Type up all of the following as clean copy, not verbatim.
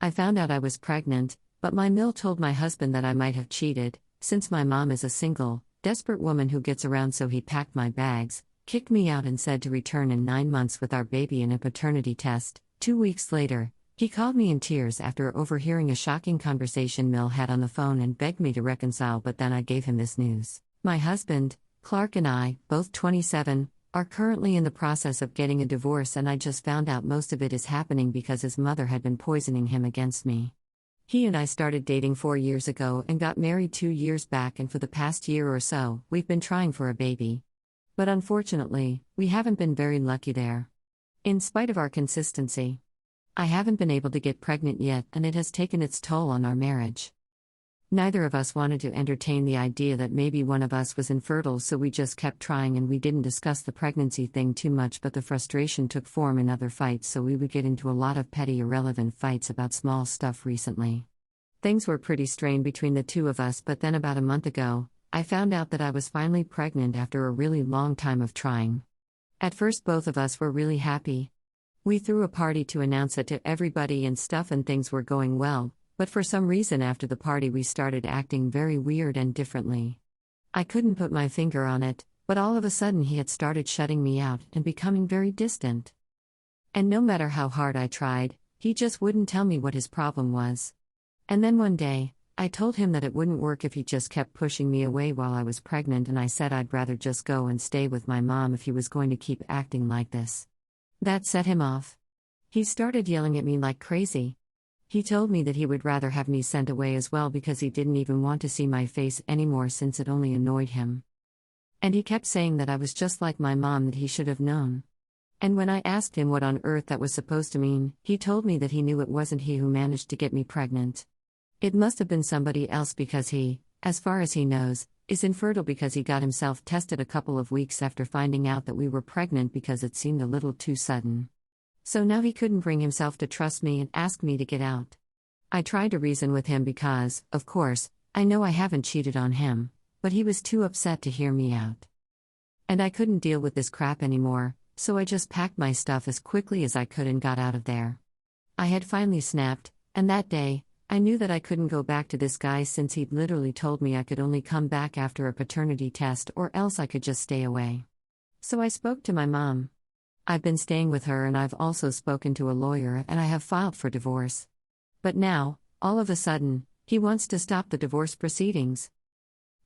I found out I was pregnant, but my mill told my husband that I might have cheated, since my mom is a single, desperate woman who gets around, so he packed my bags, kicked me out and said to return in 9 months with our baby and a paternity test. 2 weeks later, he called me in tears after overhearing a shocking conversation Mill had on the phone and begged me to reconcile, but then I gave him this news. My husband, Clark, and I, both 27, are currently in the process of getting a divorce, and I just found out most of it is happening because his mother had been poisoning him against me. He and I started dating 4 years ago and got married 2 years back, and for the past year or so, we've been trying for a baby. But unfortunately, we haven't been very lucky there. In spite of our consistency, I haven't been able to get pregnant yet, and it has taken its toll on our marriage. Neither of us wanted to entertain the idea that maybe one of us was infertile, so we just kept trying, and we didn't discuss the pregnancy thing too much, but the frustration took form in other fights, so we would get into a lot of petty, irrelevant fights about small stuff recently. Things were pretty strained between the two of us, but then about a month ago, I found out that I was finally pregnant after a really long time of trying. At first, both of us were really happy. We threw a party to announce it to everybody and stuff, and things were going well. But for some reason after the party we started acting very weird and differently. I couldn't put my finger on it, but all of a sudden he had started shutting me out and becoming very distant. And no matter how hard I tried, he just wouldn't tell me what his problem was. And then one day, I told him that it wouldn't work if he just kept pushing me away while I was pregnant, and I said I'd rather just go and stay with my mom if he was going to keep acting like this. That set him off. He started yelling at me like crazy. He told me that he would rather have me sent away as well because he didn't even want to see my face anymore since it only annoyed him. And he kept saying that I was just like my mom, that he should have known. And when I asked him what on earth that was supposed to mean, he told me that he knew it wasn't he who managed to get me pregnant. It must have been somebody else because he, as far as he knows, is infertile because he got himself tested a couple of weeks after finding out that we were pregnant because it seemed a little too sudden. So now he couldn't bring himself to trust me and ask me to get out. I tried to reason with him because, of course, I know I haven't cheated on him, but he was too upset to hear me out. And I couldn't deal with this crap anymore, so I just packed my stuff as quickly as I could and got out of there. I had finally snapped, and that day, I knew that I couldn't go back to this guy since he'd literally told me I could only come back after a paternity test or else I could just stay away. So I spoke to my mom. I've been staying with her, and I've also spoken to a lawyer, and I have filed for divorce. But now, all of a sudden, he wants to stop the divorce proceedings.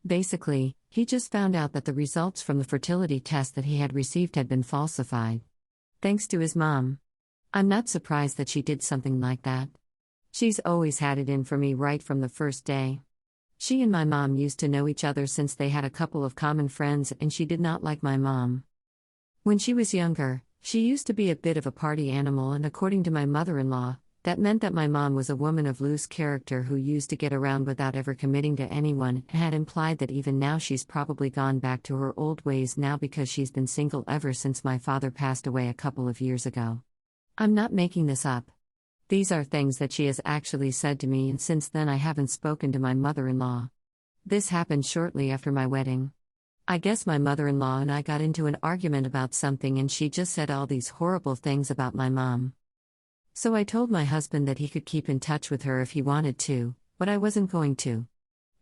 Basically, he just found out that the results from the fertility test that he had received had been falsified. Thanks to his mom. I'm not surprised that she did something like that. She's always had it in for me right from the first day. She and my mom used to know each other since they had a couple of common friends, and she did not like my mom. When she was younger, she used to be a bit of a party animal, and according to my mother-in-law, that meant that my mom was a woman of loose character who used to get around without ever committing to anyone, and had implied that even now she's probably gone back to her old ways now because she's been single ever since my father passed away a couple of years ago. I'm not making this up. These are things that she has actually said to me, and since then I haven't spoken to my mother-in-law. This happened shortly after my wedding. I guess my mother-in-law and I got into an argument about something, and she just said all these horrible things about my mom. So I told my husband that he could keep in touch with her if he wanted to, but I wasn't going to.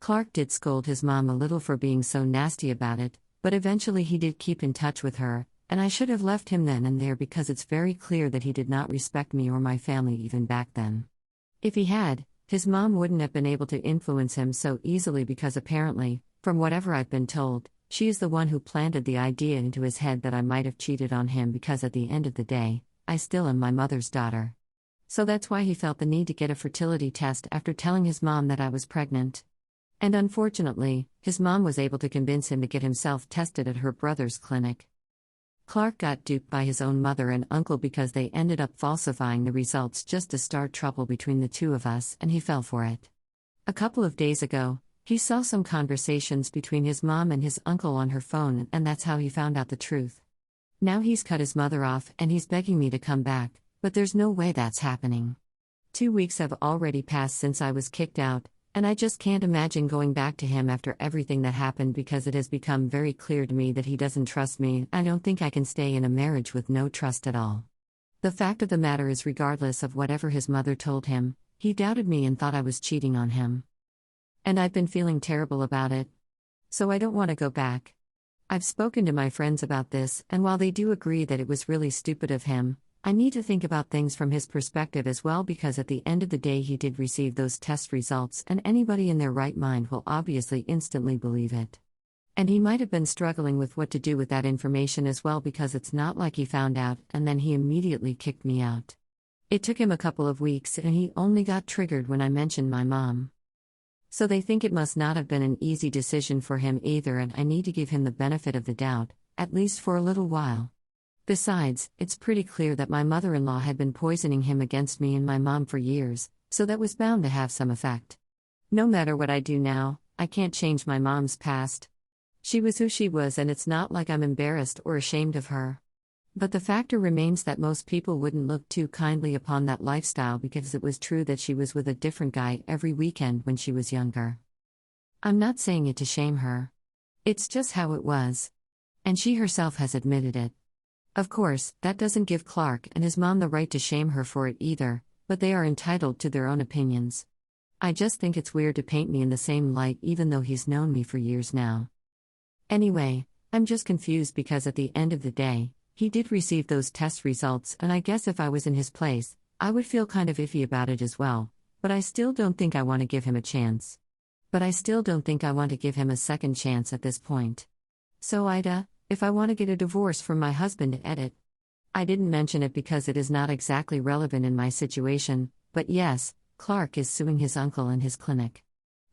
Clark did scold his mom a little for being so nasty about it, but eventually he did keep in touch with her, and I should have left him then and there because it's very clear that he did not respect me or my family even back then. If he had, his mom wouldn't have been able to influence him so easily because apparently, from whatever I've been told, she is the one who planted the idea into his head that I might have cheated on him because at the end of the day, I still am my mother's daughter. So that's why he felt the need to get a fertility test after telling his mom that I was pregnant. And unfortunately, his mom was able to convince him to get himself tested at her brother's clinic. Clark got duped by his own mother and uncle because they ended up falsifying the results just to start trouble between the two of us, and he fell for it. A couple of days ago, he saw some conversations between his mom and his uncle on her phone, and that's how he found out the truth. Now he's cut his mother off and he's begging me to come back, but there's no way that's happening. 2 weeks have already passed since I was kicked out, and I just can't imagine going back to him after everything that happened because it has become very clear to me that he doesn't trust me. I don't think I can stay in a marriage with no trust at all. The fact of the matter is, regardless of whatever his mother told him, He doubted me and thought I was cheating on him. And I've been feeling terrible about it. So I don't want to go back. I've spoken to my friends about this, and while they do agree that it was really stupid of him, I need to think about things from his perspective as well, because at the end of the day he did receive those test results, and anybody in their right mind will obviously instantly believe it. And he might have been struggling with what to do with that information as well, because it's not like he found out and then he immediately kicked me out. It took him a couple of weeks, and he only got triggered when I mentioned my mom. So they think it must not have been an easy decision for him either, and I need to give him the benefit of the doubt, at least for a little while. Besides, it's pretty clear that my mother-in-law had been poisoning him against me and my mom for years, so that was bound to have some effect. No matter what I do now, I can't change my mom's past. She was who she was, and it's not like I'm embarrassed or ashamed of her. But the factor remains that most people wouldn't look too kindly upon that lifestyle, because it was true that she was with a different guy every weekend when she was younger. I'm not saying it to shame her. It's just how it was. And she herself has admitted it. Of course, that doesn't give Clark and his mom the right to shame her for it either, but they are entitled to their own opinions. I just think it's weird to paint me in the same light even though he's known me for years now. Anyway, I'm just confused because at the end of the day, he did receive those test results, and I guess if I was in his place, I would feel kind of iffy about it as well, but I still don't think I want to give him a chance. But I still don't think I want to give him a second chance at this point. So Ida, if I want to get a divorce from my husband, edit. I didn't mention it because it is not exactly relevant in my situation, but yes, Clark is suing his uncle and his clinic.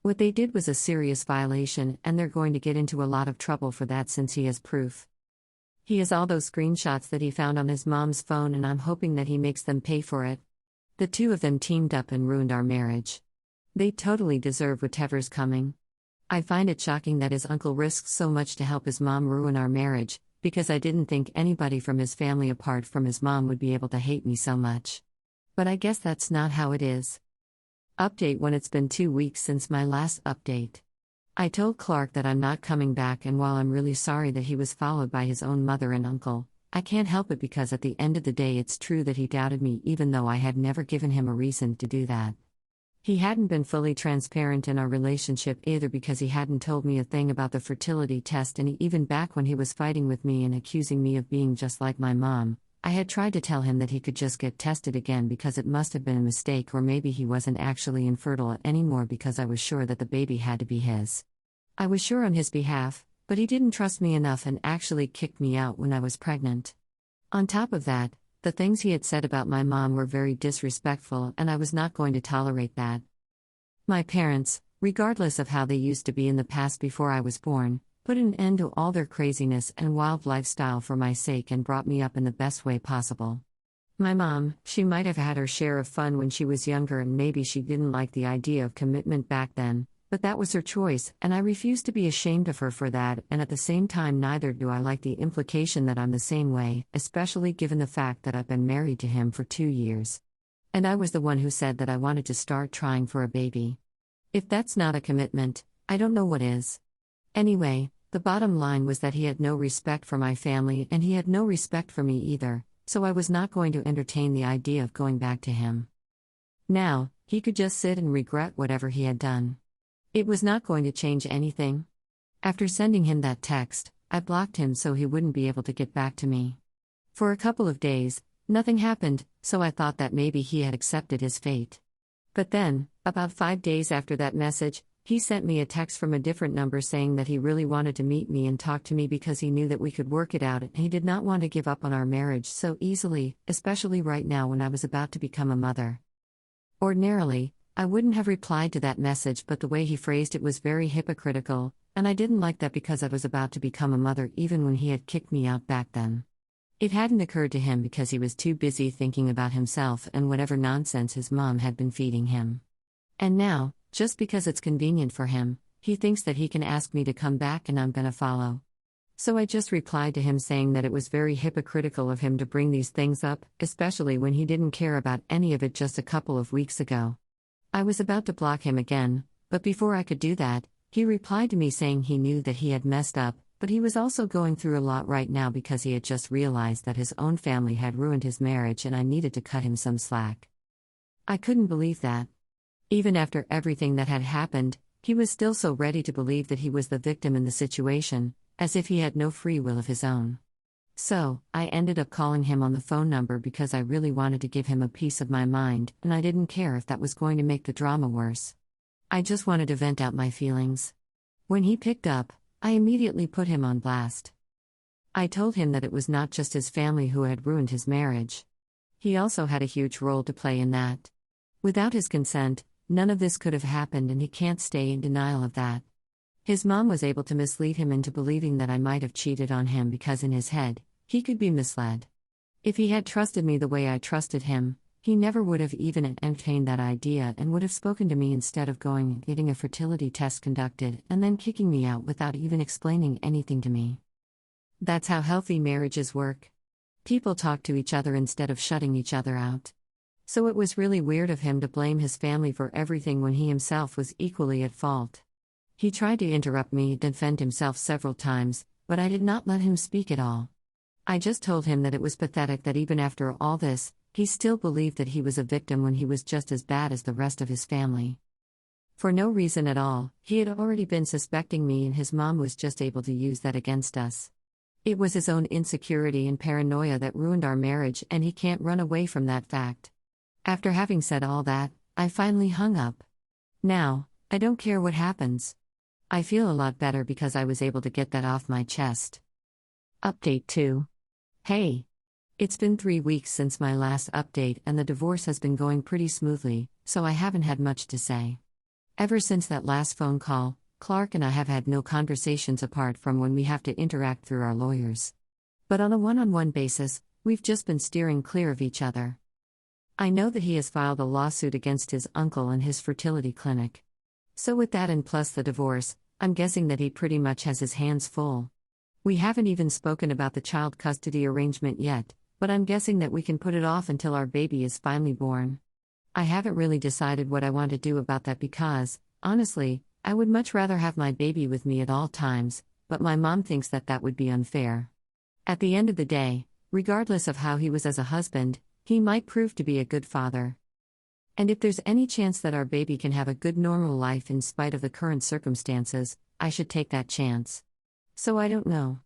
What they did was a serious violation, and they're going to get into a lot of trouble for that since he has proof. He has all those screenshots that he found on his mom's phone, and I'm hoping that he makes them pay for it. The two of them teamed up and ruined our marriage. They totally deserve whatever's coming. I find it shocking that his uncle risks so much to help his mom ruin our marriage, because I didn't think anybody from his family apart from his mom would be able to hate me so much. But I guess that's not how it is. Update: when it's been 2 weeks since my last update. I told Clark that I'm not coming back, and while I'm really sorry that he was followed by his own mother and uncle, I can't help it because at the end of the day it's true that he doubted me even though I had never given him a reason to do that. He hadn't been fully transparent in our relationship either, because he hadn't told me a thing about the fertility test, and even back when he was fighting with me and accusing me of being just like my mom, I had tried to tell him that he could just get tested again because it must have been a mistake, or maybe he wasn't actually infertile anymore, because I was sure that the baby had to be his. I was sure on his behalf, but he didn't trust me enough and actually kicked me out when I was pregnant. On top of that, the things he had said about my mom were very disrespectful, and I was not going to tolerate that. My parents, regardless of how they used to be in the past before I was born, put an end to all their craziness and wild lifestyle for my sake and brought me up in the best way possible. My mom, she might have had her share of fun when she was younger, and maybe she didn't like the idea of commitment back then, but that was her choice, and I refuse to be ashamed of her for that, and at the same time neither do I like the implication that I'm the same way, especially given the fact that I've been married to him for 2 years. And I was the one who said that I wanted to start trying for a baby. If that's not a commitment, I don't know what is. Anyway, the bottom line was that he had no respect for my family and he had no respect for me either, so I was not going to entertain the idea of going back to him. Now, he could just sit and regret whatever he had done. It was not going to change anything. After sending him that text, I blocked him so he wouldn't be able to get back to me. For a couple of days, nothing happened, so I thought that maybe he had accepted his fate. But then, about 5 days after that message, he sent me a text from a different number saying that he really wanted to meet me and talk to me because he knew that we could work it out and he did not want to give up on our marriage so easily, especially right now when I was about to become a mother. Ordinarily, I wouldn't have replied to that message, but the way he phrased it was very hypocritical, and I didn't like that because I was about to become a mother even when he had kicked me out back then. It hadn't occurred to him because he was too busy thinking about himself and whatever nonsense his mom had been feeding him. And now, just because it's convenient for him, he thinks that he can ask me to come back and I'm gonna follow. So I just replied to him saying that it was very hypocritical of him to bring these things up, especially when he didn't care about any of it just a couple of weeks ago. I was about to block him again, but before I could do that, he replied to me saying he knew that he had messed up, but he was also going through a lot right now because he had just realized that his own family had ruined his marriage and I needed to cut him some slack. I couldn't believe that. Even after everything that had happened, he was still so ready to believe that he was the victim in the situation, as if he had no free will of his own. So, I ended up calling him on the phone number because I really wanted to give him a piece of my mind, and I didn't care if that was going to make the drama worse. I just wanted to vent out my feelings. When he picked up, I immediately put him on blast. I told him that it was not just his family who had ruined his marriage. He also had a huge role to play in that. Without his consent, none of this could have happened, and he can't stay in denial of that. His mom was able to mislead him into believing that I might have cheated on him because in his head, he could be misled. If he had trusted me the way I trusted him, he never would have even entertained that idea and would have spoken to me instead of going and getting a fertility test conducted and then kicking me out without even explaining anything to me. That's how healthy marriages work. People talk to each other instead of shutting each other out. So it was really weird of him to blame his family for everything when he himself was equally at fault. He tried to interrupt me and defend himself several times, but I did not let him speak at all. I just told him that it was pathetic that even after all this, he still believed that he was a victim when he was just as bad as the rest of his family. For no reason at all, he had already been suspecting me, and his mom was just able to use that against us. It was his own insecurity and paranoia that ruined our marriage, and he can't run away from that fact. After having said all that, I finally hung up. Now, I don't care what happens. I feel a lot better because I was able to get that off my chest. Update 2. Hey. It's been 3 weeks since my last update, and the divorce has been going pretty smoothly, so I haven't had much to say. Ever since that last phone call, Clark and I have had no conversations apart from when we have to interact through our lawyers. But on a one-on-one basis, we've just been steering clear of each other. I know that he has filed a lawsuit against his uncle and his fertility clinic. So with that and plus the divorce, I'm guessing that he pretty much has his hands full. We haven't even spoken about the child custody arrangement yet, but I'm guessing that we can put it off until our baby is finally born. I haven't really decided what I want to do about that because, honestly, I would much rather have my baby with me at all times, but my mom thinks that that would be unfair. At the end of the day, regardless of how he was as a husband, he might prove to be a good father. And if there's any chance that our baby can have a good normal life in spite of the current circumstances, I should take that chance. So I don't know.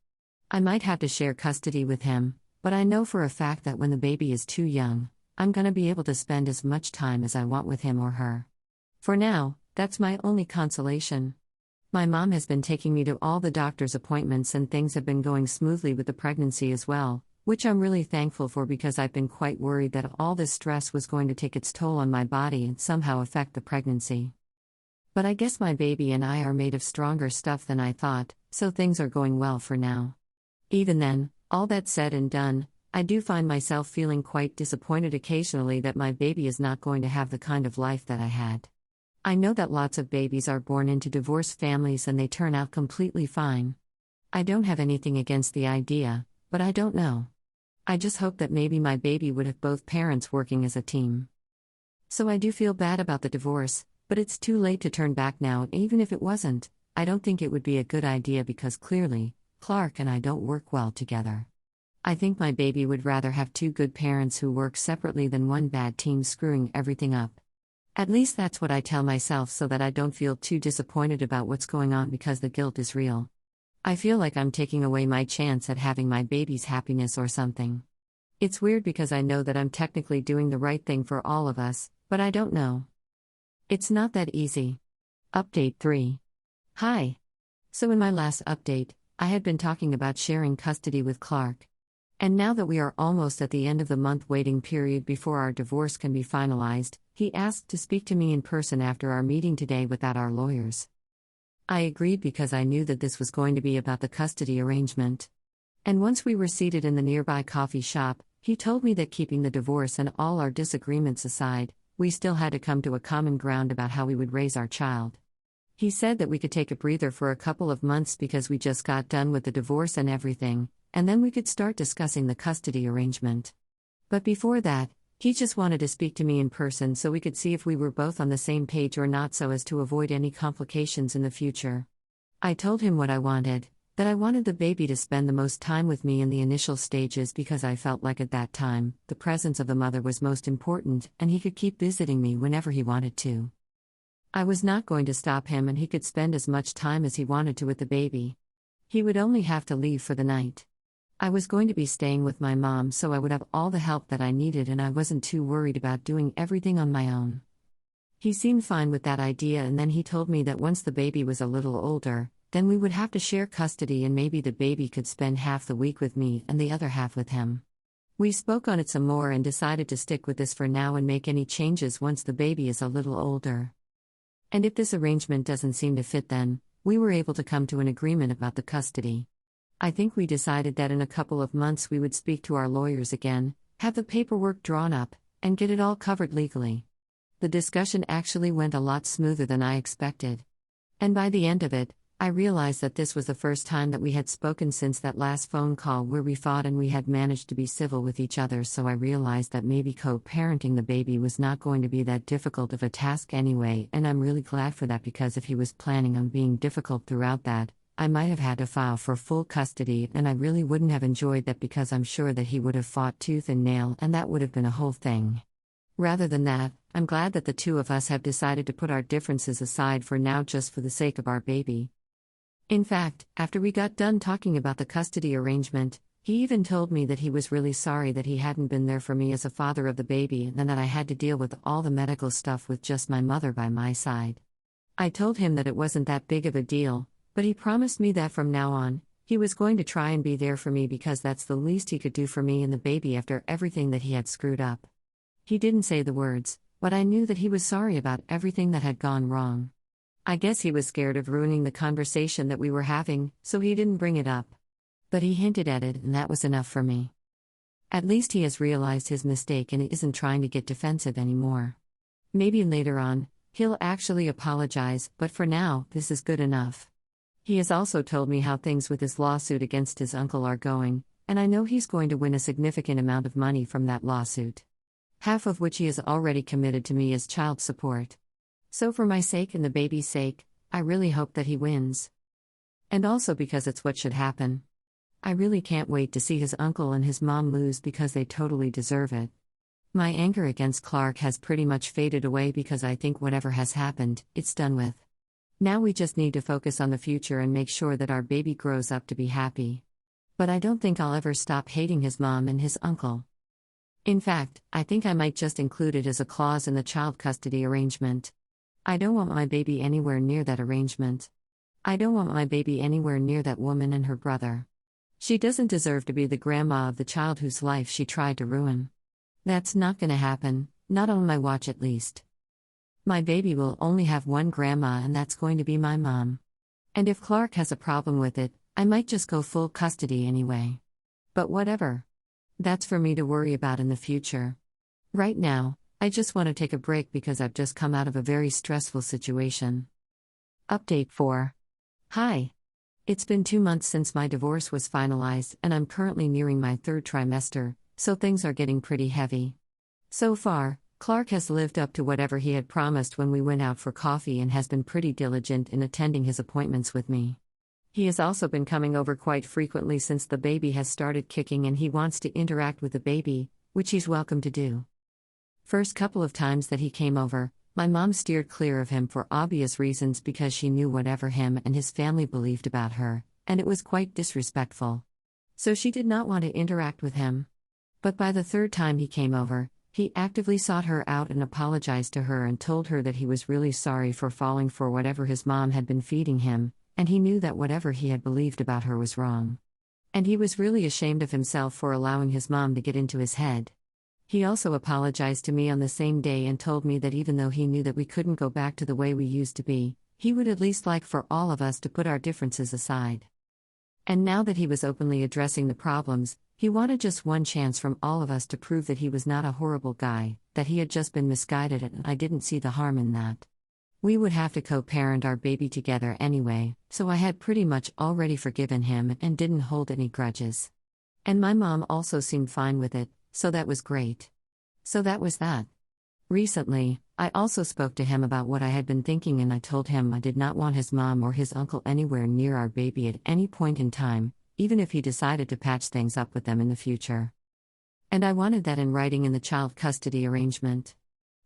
I might have to share custody with him, but I know for a fact that when the baby is too young, I'm gonna be able to spend as much time as I want with him or her. For now, that's my only consolation. My mom has been taking me to all the doctor's appointments, and things have been going smoothly with the pregnancy as well, which I'm really thankful for because I've been quite worried that all this stress was going to take its toll on my body and somehow affect the pregnancy. But I guess my baby and I are made of stronger stuff than I thought, so things are going well for now. Even then, all that said and done, I do find myself feeling quite disappointed occasionally that my baby is not going to have the kind of life that I had. I know that lots of babies are born into divorced families and they turn out completely fine. I don't have anything against the idea, but I don't know. I just hope that maybe my baby would have both parents working as a team. So I do feel bad about the divorce, but it's too late to turn back now, and even if it wasn't, I don't think it would be a good idea because clearly, Clark and I don't work well together. I think my baby would rather have 2 good parents who work separately than one bad team screwing everything up. At least that's what I tell myself so that I don't feel too disappointed about what's going on because the guilt is real. I feel like I'm taking away my chance at having my baby's happiness or something. It's weird because I know that I'm technically doing the right thing for all of us, but I don't know. It's not that easy. Update 3. Hi. So in my last update, I had been talking about sharing custody with Clark. And now that we are almost at the end of the month waiting period before our divorce can be finalized, he asked to speak to me in person after our meeting today without our lawyers. I agreed because I knew that this was going to be about the custody arrangement. And once we were seated in the nearby coffee shop, he told me that keeping the divorce and all our disagreements aside, we still had to come to a common ground about how we would raise our child. He said that we could take a breather for a couple of months because we just got done with the divorce and everything, and then we could start discussing the custody arrangement. But before that, he just wanted to speak to me in person so we could see if we were both on the same page or not so as to avoid any complications in the future. I told him what I wanted, that I wanted the baby to spend the most time with me in the initial stages because I felt like at that time, the presence of the mother was most important and he could keep visiting me whenever he wanted to. I was not going to stop him, and he could spend as much time as he wanted to with the baby. He would only have to leave for the night. I was going to be staying with my mom, so I would have all the help that I needed, and I wasn't too worried about doing everything on my own. He seemed fine with that idea, and then he told me that once the baby was a little older, then we would have to share custody, and maybe the baby could spend half the week with me and the other half with him. We spoke on it some more and decided to stick with this for now and make any changes once the baby is a little older. And if this arrangement doesn't seem to fit, then we were able to come to an agreement about the custody. I think we decided that in a couple of months we would speak to our lawyers again, have the paperwork drawn up, and get it all covered legally. The discussion actually went a lot smoother than I expected. And by the end of it, I realized that this was the first time that we had spoken since that last phone call where we fought, and we had managed to be civil with each other, so I realized that maybe co-parenting the baby was not going to be that difficult of a task anyway, and I'm really glad for that, because if he was planning on being difficult throughout that, I might have had to file for full custody, and I really wouldn't have enjoyed that, because I'm sure that he would have fought tooth and nail, and that would have been a whole thing. Rather than that, I'm glad that the two of us have decided to put our differences aside for now, just for the sake of our baby. In fact, after we got done talking about the custody arrangement, he even told me that he was really sorry that he hadn't been there for me as a father of the baby, and that I had to deal with all the medical stuff with just my mother by my side. I told him that it wasn't that big of a deal, but he promised me that from now on, he was going to try and be there for me, because that's the least he could do for me and the baby after everything that he had screwed up. He didn't say the words, but I knew that he was sorry about everything that had gone wrong. I guess he was scared of ruining the conversation that we were having, so he didn't bring it up. But he hinted at it, and that was enough for me. At least he has realized his mistake and isn't trying to get defensive anymore. Maybe later on, he'll actually apologize, but for now, this is good enough. He has also told me how things with his lawsuit against his uncle are going, and I know he's going to win a significant amount of money from that lawsuit, half of which he has already committed to me as child support. So for my sake and the baby's sake, I really hope that he wins. And also because it's what should happen. I really can't wait to see his uncle and his mom lose, because they totally deserve it. My anger against Clark has pretty much faded away, because I think whatever has happened, it's done with. Now we just need to focus on the future and make sure that our baby grows up to be happy. But I don't think I'll ever stop hating his mom and his uncle. In fact, I think I might just include it as a clause in the child custody arrangement. I don't want my baby anywhere near that arrangement. I don't want my baby anywhere near that woman and her brother. She doesn't deserve to be the grandma of the child whose life she tried to ruin. That's not gonna happen, not on my watch at least. My baby will only have one grandma, and that's going to be my mom. And if Clark has a problem with it, I might just go full custody anyway. But whatever. That's for me to worry about in the future. Right now, I just want to take a break, because I've just come out of a very stressful situation. Update 4. Hi. It's been 2 months since my divorce was finalized, and I'm currently nearing my 3rd trimester, so things are getting pretty heavy. So far, Clark has lived up to whatever he had promised when we went out for coffee, and has been pretty diligent in attending his appointments with me. He has also been coming over quite frequently since the baby has started kicking, and he wants to interact with the baby, which he's welcome to do. First couple of times that he came over, my mom steered clear of him for obvious reasons, because she knew whatever him and his family believed about her, and it was quite disrespectful. So she did not want to interact with him. But by the 3rd time he came over, he actively sought her out and apologized to her and told her that he was really sorry for falling for whatever his mom had been feeding him, and he knew that whatever he had believed about her was wrong. And he was really ashamed of himself for allowing his mom to get into his head. He also apologized to me on the same day and told me that even though he knew that we couldn't go back to the way we used to be, he would at least like for all of us to put our differences aside. And now that he was openly addressing the problems, he wanted just one chance from all of us to prove that he was not a horrible guy, that he had just been misguided, and I didn't see the harm in that. We would have to co-parent our baby together anyway, so I had pretty much already forgiven him and didn't hold any grudges. And my mom also seemed fine with it, so that was great. So that was that. Recently, I also spoke to him about what I had been thinking, and I told him I did not want his mom or his uncle anywhere near our baby at any point in time, even if he decided to patch things up with them in the future. And I wanted that in writing in the child custody arrangement.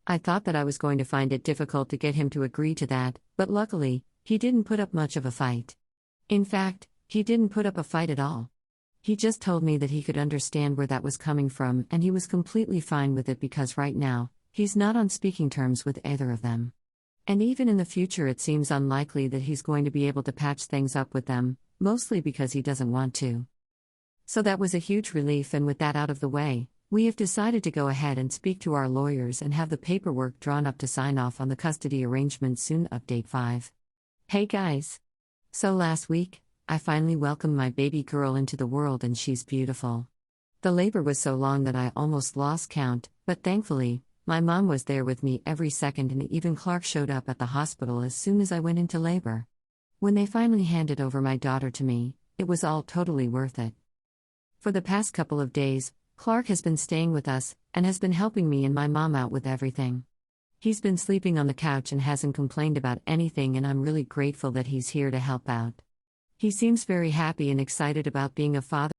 I thought that I was going to find it difficult to get him to agree to that, but luckily, he didn't put up much of a fight. In fact, he didn't put up a fight at all. He just told me that he could understand where that was coming from and he was completely fine with it because right now, he's not on speaking terms with either of them. And even in the future, it seems unlikely that he's going to be able to patch things up with them, mostly because he doesn't want to. So that was a huge relief, and with that out of the way, we have decided to go ahead and speak to our lawyers and have the paperwork drawn up to sign off on the custody arrangement soon. Update 5. Hey guys! So last week, I finally welcomed my baby girl into the world and she's beautiful. The labor was so long that I almost lost count, but thankfully, my mom was there with me every second and even Clark showed up at the hospital as soon as I went into labor. When they finally handed over my daughter to me, it was all totally worth it. For the past couple of days, Clark has been staying with us and has been helping me and my mom out with everything. He's been sleeping on the couch and hasn't complained about anything, and I'm really grateful that he's here to help out. He seems very happy and excited about being a father.